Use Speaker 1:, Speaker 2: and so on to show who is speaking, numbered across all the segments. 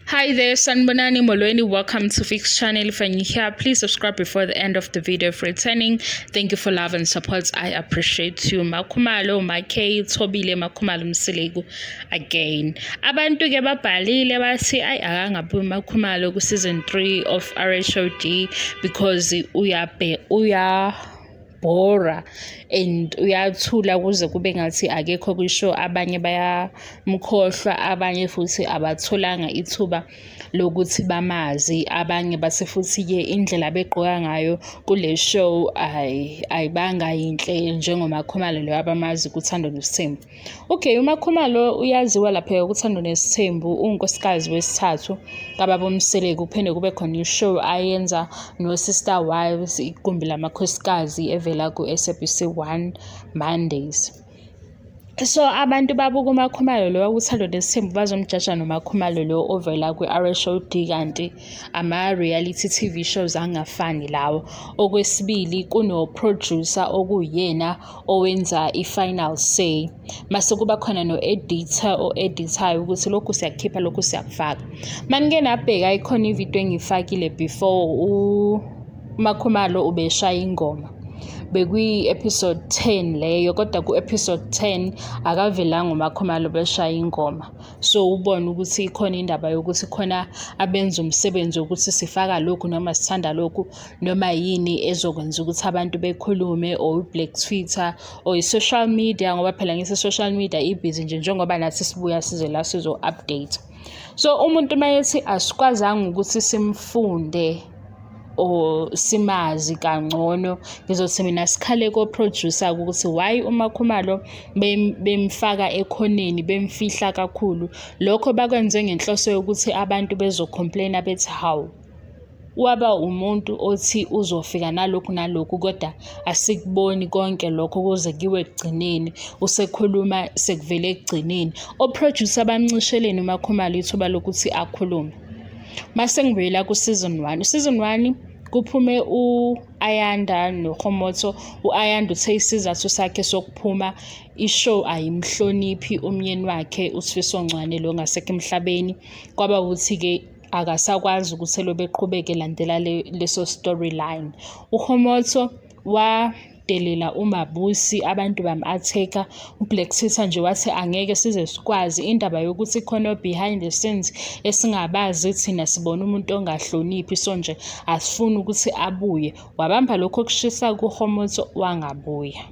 Speaker 1: Hi there, Sanbonani Molweni. Welcome to Fix channel. If you're new here, please subscribe before the end of the video. For returning, thank you for love and support. I appreciate you. Makhumalo, Thobile, Makhumalo Mseleku again. Abantu ke babhalile bathi ay akangabuyi Makhumalo ku season 3 of RHOD because uya bora and uyathula kuze kube ngathi akekho kwisho. Abanye bayamkhohlwa, abanye futhi abatholanga ithuba lokuthi bamazi, abanye base futhi ke indlela begqoka ngayo kule show ayibanga yinhle njengoMakhumalo lo abamazi kuthando nesithembu. Okay, uMakhumalo uyaziwa lapha kuthando nesithembu, unkosikazi wesithathu kaBaba Mseleku. Kuphinde kube khona ishow ayenza no Sister Wives, igumbi lamakhosikazi evela ku SABC 1 Mondays. So abantu babuka uMakhumalo lo wakuthando nesithembu bazomjaja noMakhumalo lo ovela kwi-RHOD, kanti ama-reality TV shows angafani lawo. Okwesibili, kuno-producer okuyena owenza i-final say, mase kuba khona no-editor o-edithayo ukuthi lokhu siyakhipha lokhu siyakufaka. Manike nabheka ikhona ividiyo engifakile before uMakhumalo ubeshaya ingoma, bekwi-episode 10 leyo, kodwa ku-episode 10 akavelanga uMakhumalo beshaya ingoma. So ubone ukuthi ikhona indaba yokuthi khona abenza umsebenzi wokuthi sifaka lokhu noma sithanda lokhu noma yini ezokwenza ukuthi abantu bekhulume, or black Twitter or i-social media, ngoba phela ngithi social media ibhizi nje njengoba nathi sibuya size la sizo-update. So umuntu mayethi asikwazanga ukuthi simfunde o simazi kangcono, ngizothi mina sikhale ko-producer ukuthi why uMakhumalo bemfaka ekhoneni, bemfihla kakhulu. Lokho bakwenze ngenhloso yokuthi abantu bezocomplaina bethi hawu, waba umuntu othi uzofika nalokhu nalokhu kodwa asikuboni konke lokho kuze kiwe ekugcineni, usekhuluma sekuvele ekugcineni. O-producer bamncisheleni uMakhumalo ithuba lokuthi akhulume. Mase ngibuyela ku-season 1. Season 1 kuphume u-Ayanda noKhomotso. U-Ayanda uthe isizathu sakhe sokuphuma ishow ayimhloniphi umyeni wakhe uSifiso Ncwane lo ngasekho emhlabeni, kwaba ukuthi-ke akasakwazi ukuthi beqhubeke landela leso storyline. uKhomotso wadelela uMabusi, abantu bam-attack-a. uBlack Twitter nje wathi angeke size sikwazi indaba yokuthi khona behind the scenes esingabazi thina, sibona umuntu ongahloniphi, so nje asifuni ukuthi abuye. Wabamba lokho kushisa kuKhomotso wangabuya,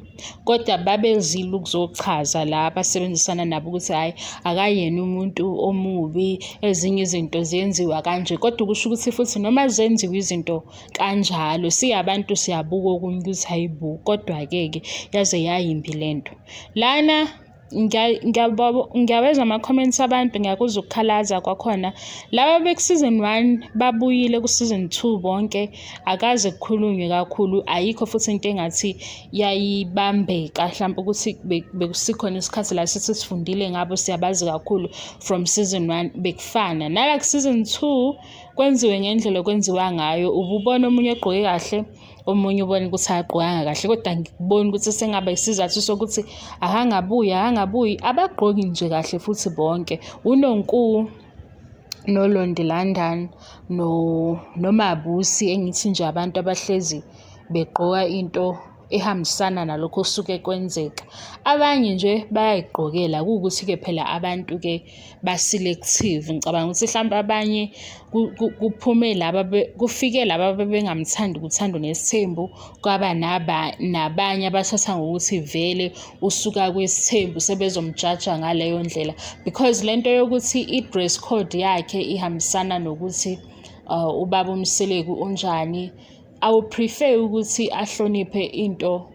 Speaker 1: kodwa babezile ukuzochaza la abasebenzisana nabo ukuthi hayi akayena umuntu omubi, ezinye izinto zenziwa kanje. Kodwa kusho ukuthi futhi noma zenziwa izinto kanjalo, siyabantu siyabuka okunye ukuthi hayibo, kodwa-ke yaze yayimbi lento. Lana ngiyaweza ama-comments abantu, ngiyakuzwa ukukhalaza kwakhona. Laba beku-season 1 babuyile ku-season 2 bonke, akaze kukhulunywe kakhulu. Ayikho futhi into engathi yayibambeka, mhlawumbe ukuthi bekusikhona isikhathi la sithi sifundile ngabo, siyabazi kakhulu from season 1. Bekufana nala ku-season 2 kwenziwe ngendlela okwenziwa ngayo. Ububona omunye egqoke kahle, omunye ubone ukuthi akagqokanga kahle, kodwa ngikubona ukuthi sengaba isizathu sokuthi akangabuyi. Abagqoki nje kahle futhi bonke, uNonku noLondi London noMabusi, engithi nje abantu abahlezi begqoka into ehambisana nalokho osuke kwenzeka. Abanye nje bayayigqokela, kuwukuthi-ke phela abantu-ke ba-selective. Ngicabanga ukuthi mhlawumbe abanye kuphume laba kufike laba bengamthandi kuthando nesithembu, kwaba nabanye abathatha ngokuthi vele usuka kwesithembu sebezomjaja ngaleyo ndlela, because lento yokuthi i-dress code yakhe ihambisana nokuthi uBaba uMseleku unjani. I would prefer ukuthi ahloniphe into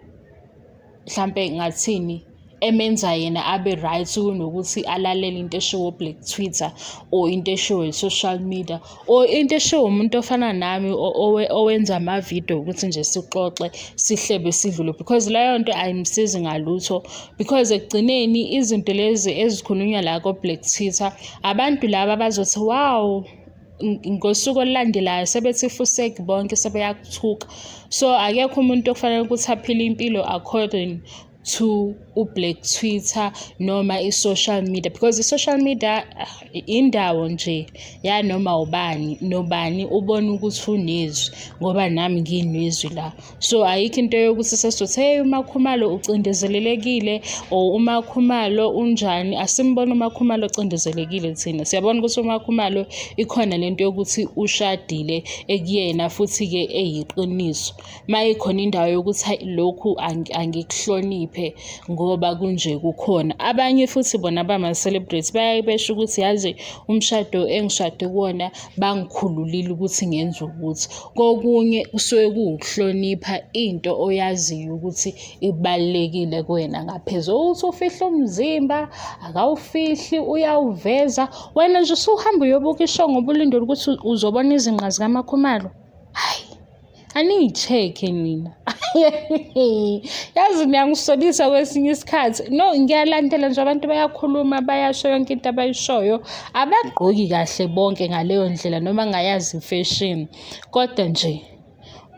Speaker 1: mhlampe ngathini emenza yena abe right, kunokuthi alalele into eshow Black Twitter or into eshow social media or into eshow umuntu ofana nami owenza ama-video ukuthi nje sixoxe sihlebe sidlule, because leyo nto ayimsizi ngalutho. Because ekugcineni izinto lezi ezikhulunywa la ko-Black Twitter, abantu laba bazothi wow, ngosuku olulandelayo sebethi fuseki bonke sebeyakuthuka. So akekho umuntu okufanele ukuthi aphile impilo according to black Twitter noma i-social media, because i-social media indawo nje ya noma ubani nobani ubona ukuthi unezwi ngoba nami nginezwi la. So ayikho into yokuthi sesizothi hey uMakhumalo ucindezelekile or uMakhumalo unjani. Asimbona uMakhumalo ucindezelekile thina, siyabona ukuthi uMakhumalo ikhona lento yokuthi ushadile ekuyena futhi ke eyiqiniso. Mayikhona indawo yokuthi lokhu angikuhloniphe ngoba kunje kukhona. Abanye futhi bona bama-celebrity bayaye besho ukuthi yazi umshado engishade kuwona bangikhululile ukuthi ngenze ukuthi. Kokunye kusuke kuwukuhlonipha into oyaziyo ukuthi ibalulekile kuwena, ngaphezu kokuthi ufihla umzimba akawufihli uyawuveza. Wena nje usuhamba uyobuka ishow ngoba ulindele ukuthi uzobona izinqa zikaMakhumalo. Hayi, aniyi-check-e nina. Yazi niyangisolisa kwesinye isikhathi. No, ngiyalandela nje abantu bayakhuluma bayasho yonke into abayishoyo. Abagqoki kahle bonke ngaleyo ndlela noma ngayazi ifashion. Kodwa nje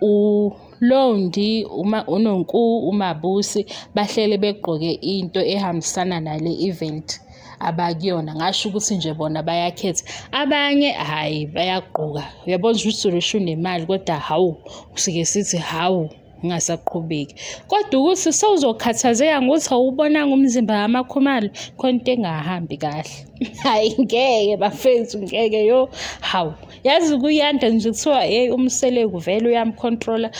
Speaker 1: uLondi, uNonku, uMabusi bahlele begqoke into ehambisana nale event abakuyona. Ngasho ukuthi nje bona bayakhetha. Abanye hayi bayagqoka. Uyabona ukuthi uSuresh unemali kodwa hawu usike sithi hawu ungasaqhubeki. Kodwa ukuthi sewuzokhathazeka ngokuthi awubonanga umzimba kaMakhumalo khona into engahambi kahle. Hayi ngeke bafethu, ngeke yo. Hawu yazi kuyanda nje kuthiwa hey uMseleku vele uyamcontrola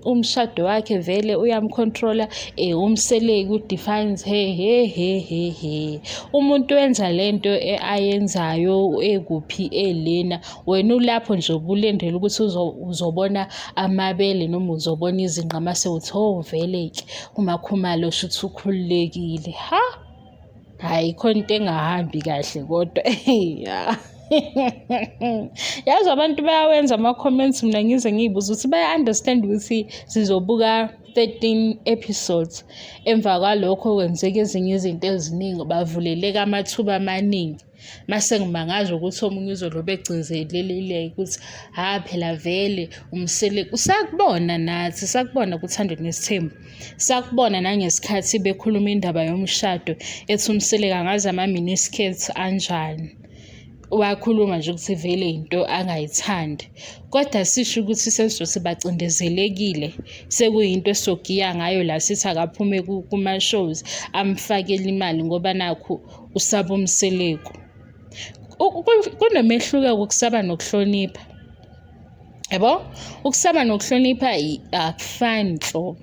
Speaker 1: umshado wakhe, vele uyamcontrola uMseleku defines he. Umuntu wenza lento ayenzayo ekuphi elena, wena ulapho nje ubulendela ukuthi uzobona amabele noma uzobona izinqa mase uthi oh vele ke uMakhumalo shuthi ukhululekile. Hayi khona into engahambi kahle kodwa yazi abantu bayawenza ama-comments, mina ngize ngiyibuza ukuthi baya-understand ukuthi sizobuka 13 episodes. Emva kwalokho kwenzeka ezinye izinto eziningi, bavuleleka amathuba amaningi. Mase ngimangaza ukuthi omunye uzolobe egcizelelile ukuthi phela vele uMseleku sakubona nathi, sakubona kuThandwe Nesithembu, sakubona nangesikhathi bekhuluma indaba yomshado ethi uMseleku angazi ama-miniskirts anjani. Wakhuluma nje ukuthi vele into angayithandi, kodwa sisho ukuthi sesizothi bacindezelekile sekuyinto esogiya ngayo la sithi akaphume kuma-shows amfakele imali ngoba nakhu usaba uMseleku. Kunomehluko kokusaba nokuhlonipha, yabo. Ukusaba nokuhlonipha akufani nhlobo.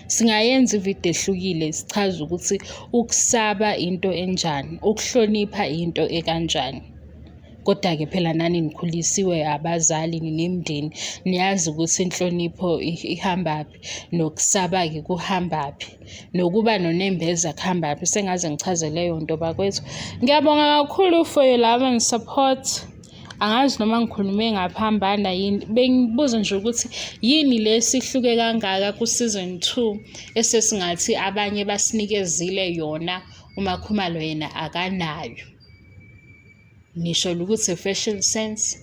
Speaker 1: Singayenza ividiyo ehlukile sichaza ukuthi ukusaba into enjani, ukuhlonipha into ekanjani. Kodwa-ke phela nani nikhulisiwe abazali nemndeni, niyazi ukuthi inhlonipho ihambaphi nokusaba-ke kuhambaphi, nokuba nonembeza kuhambaphi. Sengaze ngichaze leyo nto bakwethu. Ngiyabonga kakhulu for your love and support. Angazi noma ngikhulume ngaphambana yini, bengibuza nje ukuthi yini lesihluke kangaka ku-season 2 esesingathi abanye basinikezile yona uMakhumalo yena akanayo. Nisho ukuthi fashion sense,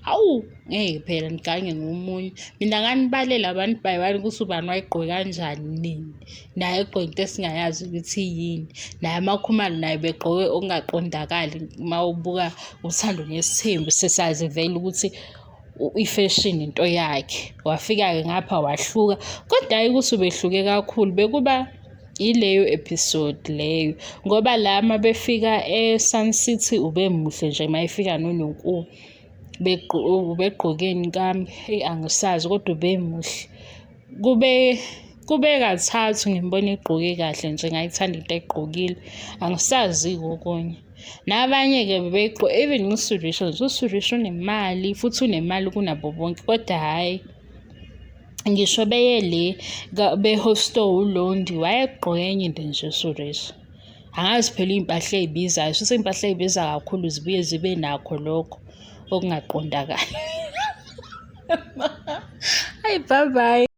Speaker 1: awu ngeke phela nigange ngomunye. Mina nganibalela abantu bayiwani ukuthi ubani wayigqoke kanjani nini, naye egqoke into esingayazi ukuthi yini. Naye uMakhumalo naye begqoke okungaqondakali. Uma ubuka uThandwe Nesithembu sesazi vele ukuthi ifashion into yakhe. Wafika-ke ngapha wahluka, kodwa hayi ukuthi ubehluke kakhulu, bekuba ileyo episode leyo ngoba lama befika eSun City ube muhle nje mayifika noNonku begqokeni kambe angisazi kodwa ube muhle. Kube kathathu ngimbona egqoke kahle nje, ngayithanda into egqokile, angisazi kokunye. Nabanye-ke bebegqoka even uSuresh unemali futhi unemali kunabo bonke, kodwa hayi ngisho beye le behosto uLondi wayegqoke enye into nje uSuresh. Angazi phela iy'mpahla ey'bizayo, futhi iy'mpahla ey'biza kakhulu zibuye zibe nakho lokho okungaqondakali. Hayi bye bye.